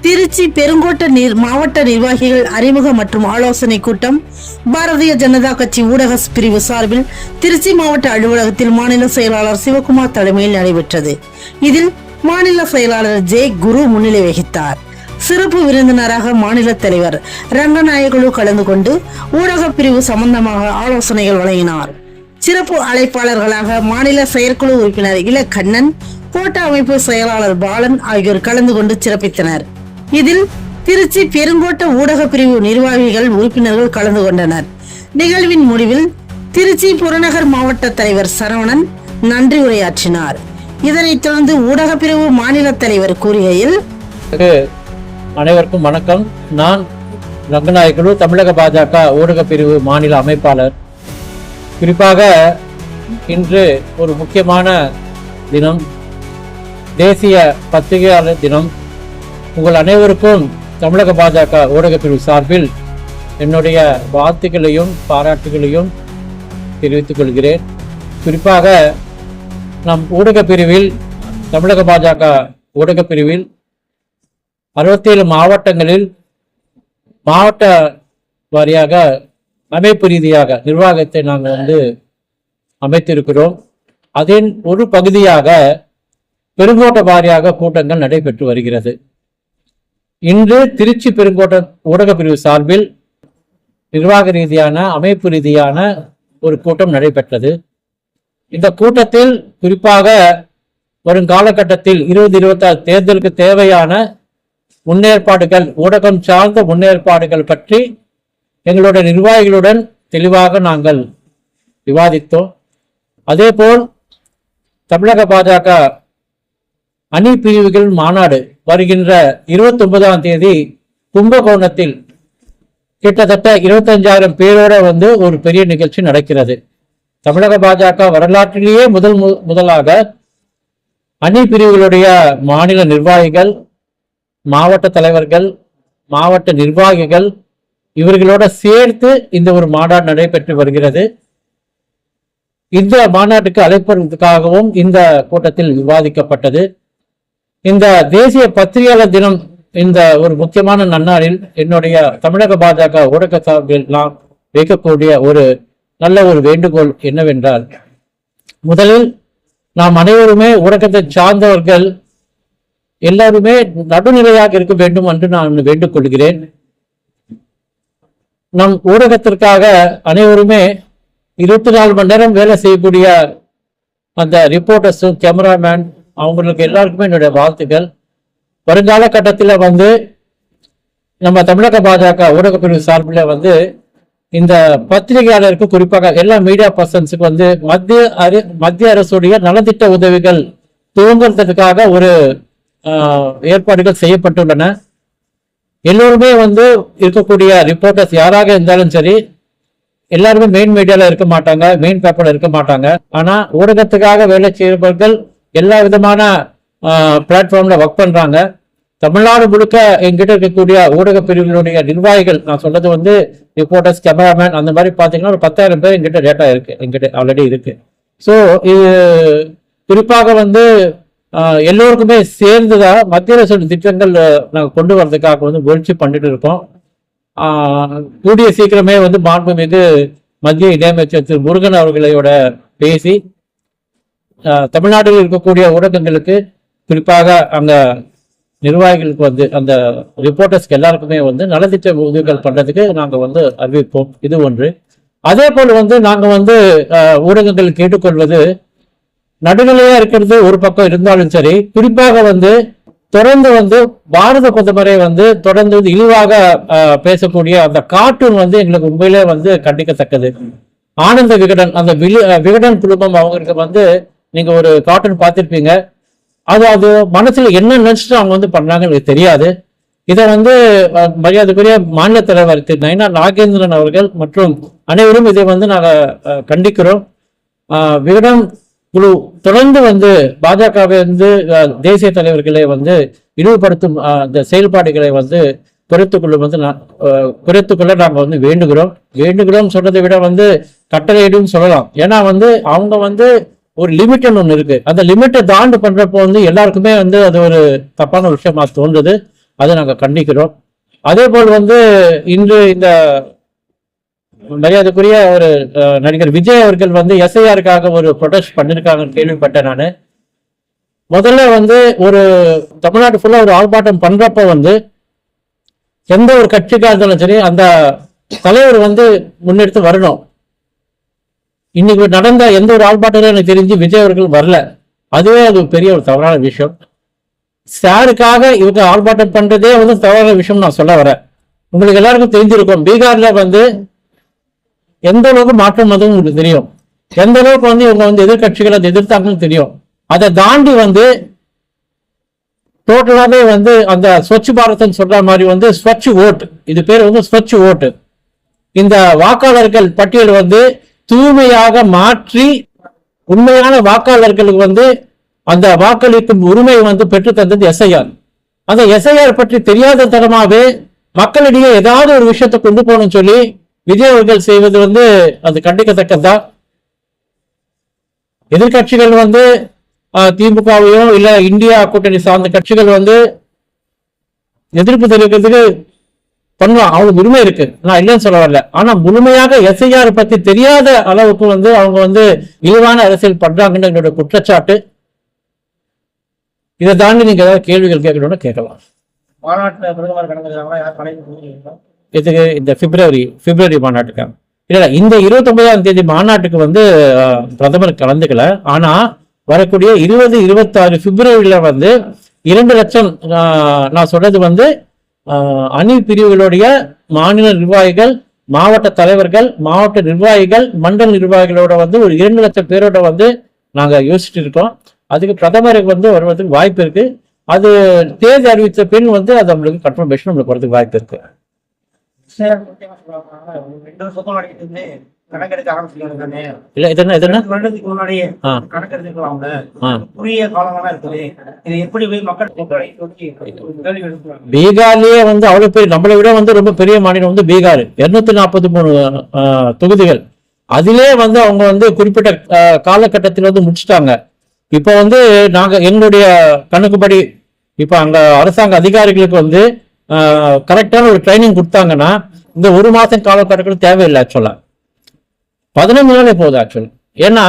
திருச்சி பெருங்கோட்ட மாவட்ட நிர்வாகிகள் அறிமுக மற்றும் ஆலோசனை கூட்டம் பாரதிய ஜனதா கட்சி ஊடக பிரிவு சார்பில் திருச்சி மாவட்ட அலுவலகத்தில் மாநில செயலாளர் சிவகுமார் தலைமையில் நடைபெற்றது. இதில் மாநில செயலாளர் ஜே குரு முன்னிலை வகித்தார். சிறப்பு விருந்தினராக மாநில தலைவர் ரங்கநாயகுலு கலந்து கொண்டு ஊடக பிரிவு சம்பந்தமாக ஆலோசனைகள் வழங்கினார். சிறப்பு அழைப்பாளர்களாக மாநில செயற்குழு உறுப்பினர் இலக்கண்ணன், கோட்ட அமைப்பு செயலாளர் பாலன் ஆகியோர் கலந்து கொண்டு சிறப்பித்தனர். இதில் திருச்சி பெருங்கோட்ட ஊடக பிரிவு நிர்வாகிகள் உறுப்பினர்கள் கலந்து கொண்டனர். நிகழ்வின் முடிவில் திருச்சி புறநகர் மாவட்ட தலைவர் சரவணன் நன்றி உரையாற்றினார். இதனைத் தொடர்ந்து ஊடக பிரிவு மாநில தலைவர் கூறுகையில், அனைவருக்கும் வணக்கம். நான் ரங்கநாயகுலு, தமிழக பாஜக ஊடக பிரிவு மாநில அமைப்பாளர். குறிப்பாக இன்று ஒரு முக்கியமான தினம், தேசிய பத்திரிகையாளர் தினம். உங்கள் அனைவருக்கும் தமிழக பாஜக ஊடக பிரிவு சார்பில் என்னுடைய வாழ்த்துக்களையும் பாராட்டுகளையும் தெரிவித்துக் கொள்கிறேன். குறிப்பாக நம் ஊடக பிரிவில், தமிழக பாஜக ஊடக பிரிவில் 67 மாவட்டங்களில் மாவட்ட வாரியாக அமைப்பு ரீதியாக நிர்வாகத்தை நாங்கள் அமைத்திருக்கிறோம். அதன் ஒரு பகுதியாக பெருங்கோட்ட வாரியாக கூட்டங்கள் நடைபெற்று வருகிறது. இன்று திருச்சி பெருங்கோட்ட ஊடக பிரிவு சார்பில் நிர்வாக ரீதியான அமைப்பு ரீதியான ஒரு கூட்டம் நடைபெற்றது. இந்த கூட்டத்தில் குறிப்பாக வரும் காலகட்டத்தில் 2026 தேர்தலுக்கு தேவையான முன்னேற்பாடுகள், ஊடகம் சார்ந்த முன்னேற்பாடுகள் பற்றி எங்களுடைய நிர்வாகிகளுடன் தெளிவாக நாங்கள் விவாதித்தோம். அதேபோல் தமிழக பாஜக அணி பிரிவுகள் மாநாடு வருகின்ற 29ஆம் தேதி கும்பகோணத்தில் கிட்டத்தட்ட 25,000 பேரோட ஒரு பெரிய நிகழ்ச்சி நடக்கிறது. தமிழக பாஜக வரலாற்றிலேயே முதலாக அணி பிரிவுகளுடைய மாநில நிர்வாகிகள், மாவட்ட தலைவர்கள், மாவட்ட நிர்வாகிகள் இவர்களோட சேர்த்து இந்த ஒரு மாநாடு நடைபெற்று வருகிறது. இந்த மாநாட்டுக்கு அழைப்பதற்காகவும் இந்த கூட்டத்தில் விவாதிக்கப்பட்டது. இந்த தேசிய பத்திரிகையாளர் தினம், இந்த ஒரு முக்கியமான நன்னாளில் என்னுடைய தமிழக பாஜக ஊடக சார்பில் நாம் வைக்கக்கூடிய ஒரு நல்ல ஒரு வேண்டுகோள் என்னவென்றால், முதலில் நாம் அனைவருமே ஊடகத்தை சார்ந்தவர்கள் எல்லாருமே நடுநிலையாக இருக்க வேண்டும் என்று நான் வேண்டுக் கொள்கிறேன். நம் ஊடகத்திற்காக அனைவருமே 24 மணி நேரம் வேலை செய்யக்கூடிய அந்த ரிப்போர்ட்டர்ஸும் கேமராமேன் அவங்களுக்கு எல்லாருக்குமே என்னுடைய வாழ்த்துக்கள். வருங்கால கட்டத்தில் நம்ம தமிழக பாஜக ஊடக பிரிவு சார்பில் இந்த பத்திரிகையாளருக்கு, குறிப்பாக எல்லா மீடியா பர்சன்ஸுக்கு மத்திய அரசுடைய நலத்திட்ட உதவிகள் துவங்குறதுக்காக ஒரு ஏற்பாடுகள் செய்யப்பட்டுள்ளன. எல்லோருமே இருக்கக்கூடிய ரிப்போர்ட்டர்ஸ் யாராக இருந்தாலும் சரி, எல்லாருமே மெயின் மீடியால இருக்க மாட்டாங்க, மெயின் பேப்பர்ல இருக்க மாட்டாங்க. ஆனா ஊடகத்துக்காக வேலை செய்யறவர்கள் எல்லா விதமான பிளாட்ஃபார்ம்ல ஒர்க் பண்றாங்க. தமிழ்நாடு முழுக்க எங்கிட்ட இருக்கக்கூடிய ஊடக பிரிவுகளுடைய நிர்வாகிகள், நான் சொல்றது ரிப்போர்ட்டர்ஸ், கேமராமேன், அந்த மாதிரி பாத்தீங்கன்னா ஒரு 10,000 பேர் எங்கிட்ட டேட்டா இருக்கு, எங்கிட்ட ஆல்ரெடி இருக்கு. ஸோ இது குறிப்பாக எல்லோருக்குமே சேர்ந்துதான் மத்திய அரசு திட்டங்கள் நாங்கள் கொண்டு வர்றதுக்காக முயற்சி பண்ணிட்டு இருக்கோம். கூடிய சீக்கிரமே மாண்புமிகு மத்திய இணையமைச்சர் திரு முருகன் அவர்களோட பேசி தமிழ்நாட்டில் இருக்கக்கூடிய ஊடகங்களுக்கு, குறிப்பாக அங்க நிர்வாகிகளுக்கு அந்த ரிப்போர்ட்டர்ஸ்க்கு எல்லாருக்குமே நலத்திட்ட உதவிகள் பண்றதுக்கு நாங்க அறிவிப்போம். இது ஒன்று. அதே போல் நாங்க ஊடகங்கள் கேட்டுக்கொள்வது, நடுநிலையா இருக்கிறது ஒரு பக்கம் இருந்தாலும் சரி, குறிப்பாக தொடர்ந்து பாரத பிரதமரை தொடர்ந்து இழிவாக பேசக்கூடிய அந்த கார்ட்டூன் எங்களுக்கு உண்மையிலே கண்டிக்கத்தக்கது. ஆனந்த விகடன், அந்த விகடன் குடும்பம் அவங்களுக்கு நீங்க ஒரு கார்ட்டூன் பார்த்திருப்பீங்க. அது மனசுல என்ன நினைச்சிட்டு அவங்க பண்றாங்க எனக்கு தெரியாது. இதை மரியாதைக்குரிய மாநில தலைவர் திரு நயினா நாகேந்திரன் அவர்கள் மற்றும் அனைவரும் இதை நாங்க கண்டிக்கிறோம். விகடன் குழு தொடர்ந்து பாஜகவை தேசிய தலைவர்களை இழிவுபடுத்தும் அந்த செயல்பாடுகளை குறைத்துக்கொள்ள நாங்க வேண்டுகிறோம் சொல்றதை விட கட்டளையிடும் சொல்லலாம். ஏன்னா அவங்க ஒரு லிமிட் ஒன்று இருக்கு. அந்த லிமிட்டை தாண்டு பண்றப்போ எல்லாருக்குமே அது ஒரு தப்பான விஷயமா தோன்றுது. அதை நாங்கள் கண்டிக்கிறோம். அதே போல் வந்து இன்று இந்த மரியாதைக்குரிய ஒரு நடிகர் விஜய் அவர்கள் வந்து எஸ்ஐஆருக்காக ஒரு ப்ரொடெஸ்ட் பண்ணிருக்காங்கன்னு கேள்விப்பட்டேன். நான் முதல்ல வந்து ஒரு தமிழ்நாடு ஃபுல்லா ஒரு ஆர்ப்பாட்டம் பண்றப்ப வந்து எந்த ஒரு கட்சிக்காக இருந்தாலும் சரி அந்த தலைவர் வந்து முன்னெடுத்து வரணும். இன்னைக்கு நடந்த எந்த ஒரு ஆர்ப்பாட்டம் எனக்கு தெரிஞ்சு விஜய் அவர்கள் வரல. அதுவே அது பெரிய ஒரு தவறான விஷயம். சாருக்காக இவங்க ஆர்ப்பாட்டம் பண்றதே வந்து தவறான விஷயம் நான் சொல்ல வரேன். உங்களுக்கு எல்லாருக்கும் தெரிஞ்சிருக்கும், பீகார்ல வந்து எந்த அளவுக்கு மாற்றம் வந்ததும் உங்களுக்கு தெரியும். எந்த அளவுக்கு வந்து இவங்க வந்து எதிர்கட்சிகள் அதை எதிர்த்தாங்கன்னு தெரியும். அதை தாண்டி வந்து டோட்டலாவே வந்து அந்த ஸ்வச் பாரத்ன்னு சொல்ற மாதிரி வந்து ஸ்வச் ஓட், இது பேர் வந்து ஸ்வச் ஓட்டு. இந்த வாக்காளர்கள் பட்டியல் வந்து தூய்மையாக மாற்றி உண்மையான வாக்காளர்களுக்கு வந்து அந்த வாக்களிக்கும் உரிமை வந்து பெற்று தந்தது எஸ்ஐஆர். அந்த எஸ்ஐஆர் பற்றி தெரியாத தரமாவே மக்களிடையே ஏதாவது ஒரு விஷயத்தை கொண்டு போகணும்னு சொல்லி விஜய் அவர்கள் செய்வது வந்து அது கண்டிக்கத்தக்கதுதான். எதிர்கட்சிகள் வந்து திமுகவையும் இல்ல இந்தியா கூட்டணி சார்ந்த கட்சிகள் வந்து எதிர்ப்பு தெரிவிக்கிறதுக்கு பண்ணலாம், அவங்களுக்கு உரிமை இருக்கு, நான் இல்லைன்னு சொல்ல வரல. ஆனா முழுமையாக எஸ்ஐஆர் பத்தி தெரியாத அளவுக்கு வந்து அவங்க வந்து இழிவான அரசியல் பண்றாங்கன்னு என்னோட குற்றச்சாட்டு. இதை தாண்டி நீங்க ஏதாவது கேள்விகள் கேட்கணும்னு கேட்கலாம். இதுக்கு இந்த பிப்ரவரி மாநாட்டுக்கு இல்ல, இந்த 29ஆம் தேதி மாநாட்டுக்கு வந்து பிரதமர் கலந்துக்கல. ஆனா வரக்கூடிய 20-26 பிப்ரவரியில வந்து 2 லட்சம் நான் சொல்றது வந்து அணி பிரிவுகளுடைய மாநில நிர்வாகிகள், மாவட்ட தலைவர்கள், மாவட்ட நிர்வாகிகள், மண்டல நிர்வாகிகளோட வந்து ஒரு 2 லட்சம் பேரோட வந்து நாங்க யோசிச்சுட்டு இருக்கோம். அதுக்கு பிரதமருக்கு வந்து வருவதற்கு வாய்ப்பு இருக்கு. அது தேதி அறிவித்த பின் வந்து அது நம்மளுக்கு கன்ஃபர்மேஷன் நம்மளுக்கு வரதுக்கு வாய்ப்பு இருக்கு. பீகார்லயே வந்து அவ்வளவு பெரிய, நம்மளை விட வந்து ரொம்ப பெரிய மாநிலம் வந்து பீகார். 243 தொகுதிகள். அதிலே வந்து அவங்க வந்து குறிப்பிட்ட காலகட்டத்தில் வந்து முடிச்சுட்டாங்க. இப்ப வந்து நாங்க எங்களுடைய கணக்குப்படி இப்ப அங்க அரசாங்க அதிகாரிகளுக்கு வந்து கரெக்டான ஒரு ட்ரைனிங் கொடுத்தாங்கன்னா இந்த 1 மாசம் காலகட்டத்தில் தேவையில்லை. ஆக்சுவலா 15 நாளே போகுது ஆக்சுவலா. ஏன்னா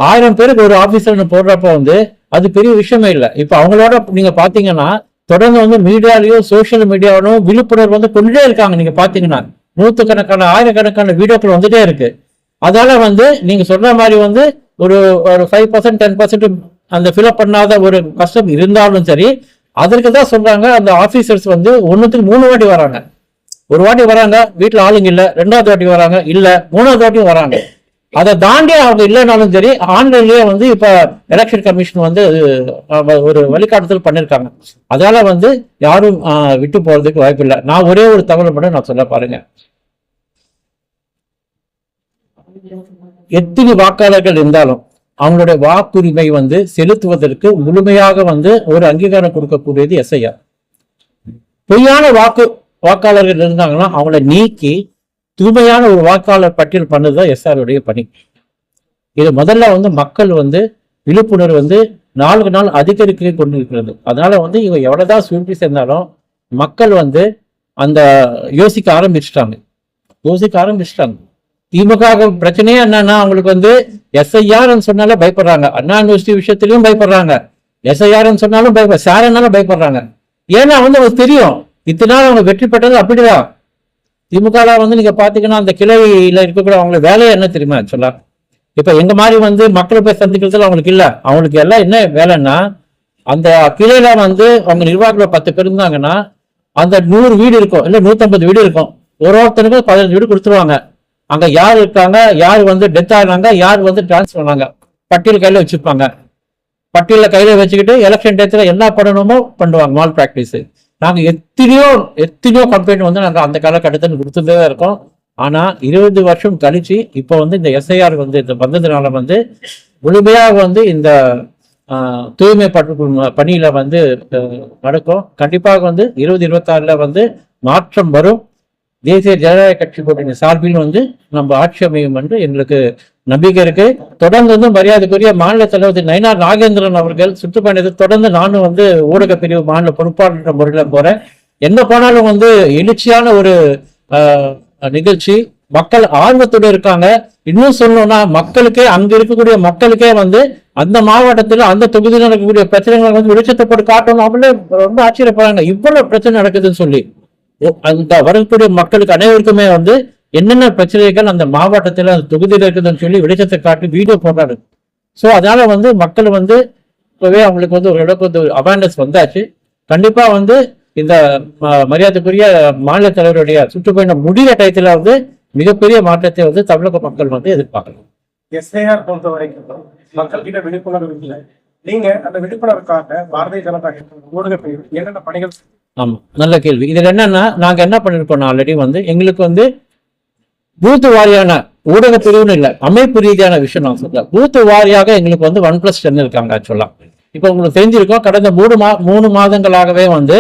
1000 பேருக்கு ஒரு ஆபீசர்னு போடுறப்ப வந்து அது பெரிய விஷயமே இல்லை. இப்ப அவங்களோட நீங்க பாத்தீங்கன்னா தொடர்ந்து வந்து மீடியாலையும் சோசியல் மீடியாவிலும் விழிப்புணர்வு வந்து கொண்டுட்டே இருக்காங்க. நீங்க பாத்தீங்கன்னா 100கணக்கான 1000கணக்கான வீடியோக்கள் வந்துட்டே இருக்கு. அதால வந்து நீங்க சொல்ற மாதிரி வந்து ஒரு 5% 10% அந்த ஃபில்அப் பண்ணாத ஒரு கஷ்டம் இருந்தாலும் சரி, அதற்கு தான் சொல்றாங்க அந்த ஆபீசர்ஸ் வந்து 1க்கு 3 வாட்டி வராங்க. ஒரு வாட்டி வராங்க, வீட்டுல ஆளுங்க இல்ல, 2வது வாட்டி வராங்க இல்ல, 3வது வாட்டியும் வராங்க. அதை தாண்டி அவங்க இல்லைனாலும் சரி ஆன்லைன்லயே வந்து இப்ப எலெக்ஷன் கமிஷன் வந்து ஒரு வழிகாட்டுதல் பண்ணிருக்காங்க. அதனால வந்து யாரும் விட்டு போறதுக்கு வாய்ப்பு இல்லை. நான் ஒரே ஒரு தகவல் மட்டும் நான் சொல்ல பாருங்க. எத்தனை வாக்காளர்கள் இருந்தாலும் அவங்களுடைய வாக்குரிமை வந்து செலுத்துவதற்கு முழுமையாக வந்து ஒரு அங்கீகாரம் கொடுக்கக்கூடியது எஸ்ஐஆர். பொய்யான வாக்காளர்கள் இருந்தாங்கன்னா அவங்கள நீக்கி தூய்மையான ஒரு வாக்காளர் பட்டியல் பண்ணதுதான் எஸ்ஆருடைய பணி. இது முதல்ல வந்து மக்கள் வந்து விழிப்புணர்வு வந்து நாளுக்கு நாள் அதிகரிக்க கொண்டிருக்கிறது. அதனால வந்து இவங்க எவ்வளவுதான் சுருட்டி சேர்ந்தாலும் மக்கள் வந்து அந்த யோசிக்க ஆரம்பிச்சிட்டாங்க. திமுக பிரச்சனையே என்னன்னா அவங்களுக்கு வந்து எஸ்ஐஆர் சொன்னாலே பயப்படுறாங்க. அண்ணா யூனிவர்சிட்டி விஷயத்திலையும் பயப்படுறாங்க, எஸ்ஐஆர் சொன்னாலும் சாரனாலும் பயப்படுறாங்க. ஏன்னா வந்து அவங்களுக்கு தெரியும் இத்தனை நாள் அவங்க வெற்றி பெற்றது அப்படிதான். திமுக வந்து நீங்க பாத்தீங்கன்னா அந்த கிளையில இருக்கக்கூட அவங்களுக்கு வேலையை என்ன தெரியுமா ஆக்சுவலா? இப்ப எங்க மாதிரி வந்து மக்களை போய் சந்திக்கிறதுல அவங்களுக்கு இல்ல. அவங்களுக்கு எல்லாம் என்ன வேலைன்னா அந்த கிளையில வந்து அவங்க நிர்வாகிகள் 10 பேர் இருந்தாங்கன்னா அந்த 100 வீடு இருக்கும், இல்ல 150 வீடு இருக்கும். ஒருத்தருக்கும் 15 வீடு கொடுத்துருவாங்க. அங்க யார் இருக்காங்க, யார் வந்து டெத் ஆனாங்க, யார் வந்து டிரான்ஸ்பர் பண்ணாங்க, பட்டியல் கையில வச்சிருப்பாங்க. பட்டியல கையில வச்சுக்கிட்டு எலெக்ஷன் டேத்துல என்ன பண்ணணுமோ பண்ணுவாங்க. Mall practice. நாங்க எத்தனையோ கம்ப்ளைண்ட் வந்து நாங்க அந்த காலகட்டத்தில் கொடுத்துட்டே இருக்கோம். ஆனா 20 வருஷம் கழிச்சு இப்ப வந்து இந்த எஸ்ஐஆர் வந்து இந்த வந்ததுனால வந்து முழுமையாக வந்து இந்த தூய்மை பணியில வந்து நடக்கும். கண்டிப்பாக வந்து 2026 வந்து மாற்றம் வரும். தேசிய ஜனநாயக கட்சி கூட்டணி சார்பில் வந்து நம்ம ஆட்சி அமையும் என்று எங்களுக்கு நம்பிக்கை இருக்கு. தொடர்ந்து வந்து மரியாதைக்குரிய மாநில தலைவர் நயினார் நாகேந்திரன் அவர்கள் சுற்றுப்பயணத்தை தொடர்ந்து நானும் வந்து ஊடக பிரிவு மாநில பொறுப்பாளர் முறையில போறேன். எங்க போனாலும் வந்து எழுச்சியான ஒரு நிகழ்ச்சி. மக்கள் ஆர்வத்தோட இருக்காங்க. இன்னும் சொல்லணும்னா மக்களுக்கே, அங்க இருக்கக்கூடிய மக்களுக்கே வந்து அந்த மாவட்டத்துல அந்த தொகுதியில் இருக்கக்கூடிய பிரச்சனைகளை வந்து வெளிச்சத்தை போட்டு காட்டணும். அவங்களே ரொம்ப ஆச்சரியப்படுறாங்க, இவ்வளவு பிரச்சனை நடக்குதுன்னு சொல்லி. அந்த வரக்கூடிய மக்களுக்கு அனைவருக்குமே வந்து என்னென்ன பிரச்சனைகள் அந்த மாவட்டத்துல அந்த தொகுதியில் இருக்குதுன்னு சொல்லி வெளிச்சத்தை காட்டி வீடியோ போடுறாரு. ஸோ அதனால வந்து மக்கள் வந்து இப்பவே அவங்களுக்கு வந்து ஒரு அளவுக்கு வந்து அவேர்னஸ் வந்தாச்சு. கண்டிப்பா வந்து இந்த மரியாதைக்குரிய மாநில தலைவருடைய சுற்றுப்பயணம் முடிகிற டயத்துல வந்து மிகப்பெரிய மாற்றத்தை வந்து தமிழக மக்கள் வந்து எதிர்பார்க்கலாம். எஸ்ஐஆர் பொறுத்த வரைக்கும் மக்கள் கிட்ட விழிப்புணர்வு இல்லை. நீங்க அந்த விழிப்புணர்வுக்காக பாரதிய ஜனதா ஊடகத்தில் என்னென்ன பணிகள்? ஆமா, நல்ல கேள்வி. இதுல என்னன்னா, நாங்க என்ன பண்ணிருக்கோம், ஆல்ரெடி வந்து எங்களுக்கு வந்து பூத்து வாரியான ஊடக பிரிவுன்னு இல்லை, அமைப்பு ரீதியான விஷயம் நான் சொல்றேன். பூத்து வாரியாக எங்களுக்கு வந்து 1+10 இருக்காங்க. ஆக்சுவலா இப்ப உங்களுக்கு தெரிஞ்சிருக்கோம், கடந்த 3 மாதங்களாகவே வந்து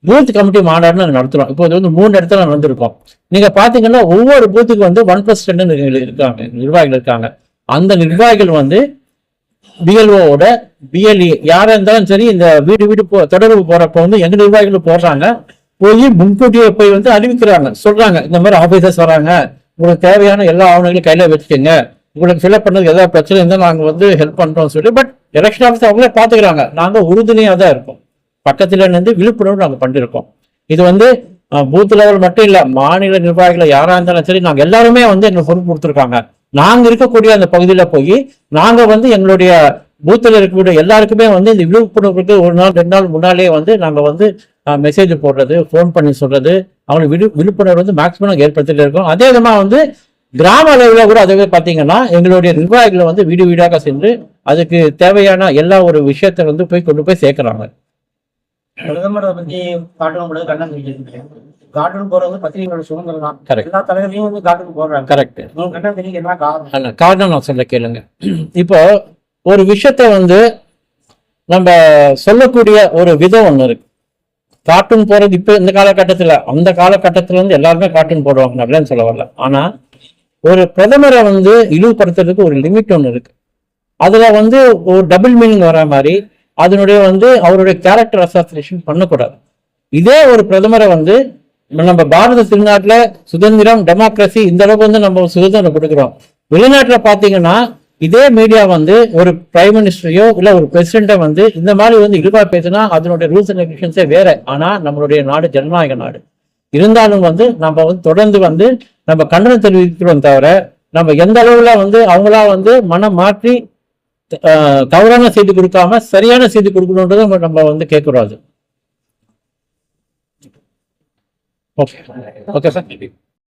பூத் கமிட்டி மாநாடு நாங்கள் நடத்துறோம். இப்போ வந்து 3 இடத்துல நடந்திருக்கோம். நீங்க பாத்தீங்கன்னா ஒவ்வொரு பூத்துக்கு வந்து 1+10 இருக்காங்க, நிர்வாகிகள் இருக்காங்க. அந்த நிர்வாகிகள் வந்து பிஎல்ஓட பிஎல்இ யாரா இருந்தாலும் சரி, இந்த வீடு தொடர்பு போறப்ப வந்து எங்க நிர்வாகிகள் போடுறாங்க, போய் முன்கூட்டியே போய் வந்து அறிவிக்கிறாங்க, சொல்றாங்க இந்த மாதிரி ஆபீசர்ஸ் வராங்க, உங்களுக்கு தேவையான எல்லா ஆவணங்களையும் கையில வச்சுக்கோங்க, உங்களுக்கு ஃபில்அப் பண்ணதுக்கு ஏதாவது பிரச்சனை இருந்தால் நாங்க வந்து ஹெல்ப் பண்றோம்னு சொல்லி. பட் எலெக்ஷன் ஆஃபீஸர் அவங்களே பாத்துக்கிறாங்க. நாங்க உறுதுணையா தான் இருக்கோம், பக்கத்துல இருந்து விழிப்புணர்வு நாங்க பண்ணிருக்கோம். இது வந்து பூத் லெவல் மட்டும் இல்ல, மாநில நிர்வாகிகள் யாரா இருந்தாலும் சரி, நாங்க எல்லாருமே வந்து எங்களுக்கு பொறுப்பு கொடுத்துருக்காங்க. நாங்க இருக்கக்கூடிய அந்த பகுதியில போய் நாங்க வந்து எங்களுடைய பூத்துல இருக்கக்கூடிய எல்லாருக்குமே வந்து இந்த விழிப்புணர்வுக்கு 1 நாள் 2 நாள் முன்னாலே வந்து நாங்க வந்து மெசேஜ் போடுறது, ஃபோன் பண்ணி சொல்றது, அவங்களுக்கு விழிப்புணர்வு வந்து மேக்சிமம் ஏற்படுத்திட்டு இருக்கோம். அதே விதமா வந்து கிராம அளவில் கூட அதே பாத்தீங்கன்னா எங்களுடைய நிர்வாகிகளை வந்து வீடு வீடாக சென்று அதுக்கு தேவையான எல்லா ஒரு விஷயத்தை வந்து கொண்டு போய் சேர்க்கிறாங்க. பிரதமரை பத்தி காட்டணும் கூட கண்ணன் கார்ட்டூன் போறது பத்திரிகையோட சுதந்திரம் தான். கரெக்ட். எல்லா தலைவரையும் வந்து கார்ட்டூன் போடுறாங்க. கரெக்ட். கண்ணன் தெரியுங்க என்ன காரணம்? காரணம் நான் சொல்ல கேளுங்க. இப்போ ஒரு விஷயத்த வந்து நம்ம சொல்லக்கூடிய ஒரு விதம் ஒண்ணு இருக்கு. கார்ட்டூன் போறது இப்ப இந்த காலகட்டத்துல, அந்த காலகட்டத்துல வந்து எல்லாருமே கார்ட்டூன் போடுவாங்க, நல்லன்னு சொல்ல வரல. ஆனா ஒரு பிரதமரை வந்து இழிவுபடுத்துறதுக்கு ஒரு லிமிட் ஒண்ணு இருக்கு. அதுல வந்து ஒரு டபுள் மீனிங் வர மாதிரி அதனுடைய வந்து அவருடைய கேரக்டர் அசாசினேஷன் பண்ணக்கூடாது. இதே ஒரு பிரதமரை வந்து நம்ம பாரத திருநாட்டுல சுதந்திரம், டெமோக்ரஸி, இந்த அளவுக்கு வந்து நம்ம சுதந்திரம் கொடுக்குறோம். வெளிநாட்டுல பாத்தீங்கன்னா இதே மீடியா வந்து ஒரு பிரைம் மினிஸ்டரையோ இல்ல ஒரு பிரசிடென்ட்டை வந்து இந்த மாதிரி வந்து இழிவா பேசினா அதனுடைய ரூல்ஸ் அண்ட் ரெகுலேஷன்ஸே வேற. ஆனா நம்மளுடைய நாடு ஜனநாயக நாடு. இருந்தாலும் வந்து நம்ம வந்து தொடர்ந்து வந்து நம்ம கண்டனம் தெரிவிக்கிறோம் தவிர, நம்ம எந்த அளவுல வந்து அவங்களா வந்து மனம் மாற்றி தவறான செய்தி கொடுக்காம சரியான செய்தி கொடுக்கணுன்றதை நம்ம வந்து கேட்கக்கூடாது. Okay sir.